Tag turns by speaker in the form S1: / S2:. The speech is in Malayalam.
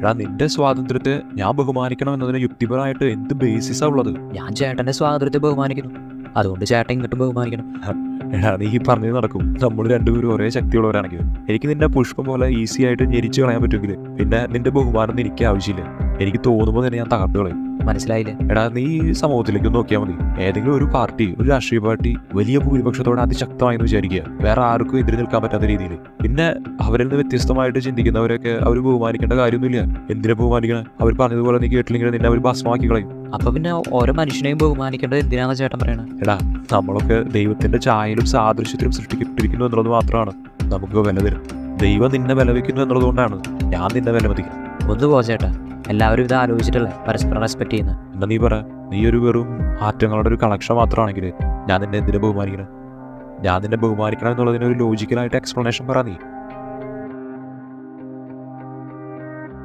S1: എടാ നിന്റെ സ്വാതന്ത്ര്യത്തെ ഞാൻ ബഹുമാനിക്കണം എന്നതിന് യുക്തിപരമായിട്ട് എന്ത് ബേസിസാ ഉള്ളത്?
S2: ഞാൻ ചേട്ടൻ്റെ സ്വാതന്ത്ര്യത്തെ ബഹുമാനിക്കുന്നു, അതുകൊണ്ട് ചേട്ടൻ ഇങ്ങോട്ടും ബഹുമാനിക്കണം.
S1: എടാ നീ പറഞ്ഞത് നടക്കും. നമ്മൾ രണ്ടുപേരും ഒരേ ശക്തിയുള്ളവരാണെങ്കിൽ എനിക്ക് നിന്റെ പുഷ്പം പോലെ ഈസി ആയിട്ട് ഞെരിച്ചു കളയാൻ പറ്റുമെങ്കിൽ പിന്നെ നിന്റെ ബഹുമാനം എനിക്ക് ആവശ്യമില്ല. എനിക്ക് തോന്നുമ്പോൾ തന്നെ ഞാൻ തകർത്ത് കളയും.
S2: മനസ്സിലായില്ലേ?
S1: എടാ നീ സമൂഹത്തിലേക്ക് നോക്കിയാൽ മതി. ഏതെങ്കിലും ഒരു പാർട്ടി, ഒരു രാഷ്ട്രീയ പാർട്ടി വലിയ ഭൂരിപക്ഷത്തോടെ അതിശക്തമായി വിചാരിക്കുക, വേറെ ആർക്കും എതിരെ നിൽക്കാൻ പറ്റാത്ത രീതിയിൽ. പിന്നെ അവരിൽ നിന്ന് വ്യത്യസ്തമായിട്ട് ചിന്തിക്കുന്നവരൊക്കെ അവർ ബഹുമാനിക്കേണ്ട കാര്യമൊന്നുമില്ല. എന്തിനാ ബഹുമാനിക്കണം? അവർ പറഞ്ഞതുപോലെ നീ കേട്ടില്ലെങ്കിൽ നിന്നെ അവർ ഭസ്മമാക്കി കളയും.
S2: അപ്പൊ പിന്നെ ഓരോ മനുഷ്യനെയും ബഹുമാനിക്കേണ്ടത് എന്തിനാണെന്ന് ചേട്ടൻ പറയണത്?
S1: എടാ നമ്മളൊക്കെ ദൈവത്തിന്റെ ഛായയിലും സാദൃശ്യത്തിലും സൃഷ്ടിക്കപ്പെട്ടിരിക്കുന്നു എന്നുള്ളത് മാത്രമാണ് നമുക്ക് വില തരും. ദൈവം നിന്നെ വില വയ്ക്കുന്നു എന്നുള്ളതുകൊണ്ടാണ് ഞാൻ നിന്നെ വില മതിക്കുന്നത്.
S2: ഒന്ന് പോ ചേട്ടാ, എല്ലാവരും ഇത് ആലോചിച്ചിട്ടല്ലേ പരസ്പരം റെസ്പെക്ട് ചെയ്യുന്നത്.
S1: എന്താ നീ പറ? നീ ഒരു വെറും ആറ്റങ്ങളുടെ ഒരു കളക്ഷൻ മാത്രമാണെങ്കിൽ ഞാൻ നിന്നെ എന്തിനെ ബഹുമാനിക്കണം? ഞാൻ നിന്നെ ബഹുമാനിക്കണം എന്നുള്ളതിനൊരു ലോജിക്കലായിട്ട് എക്സ്പ്ലനേഷൻ പറ നീ.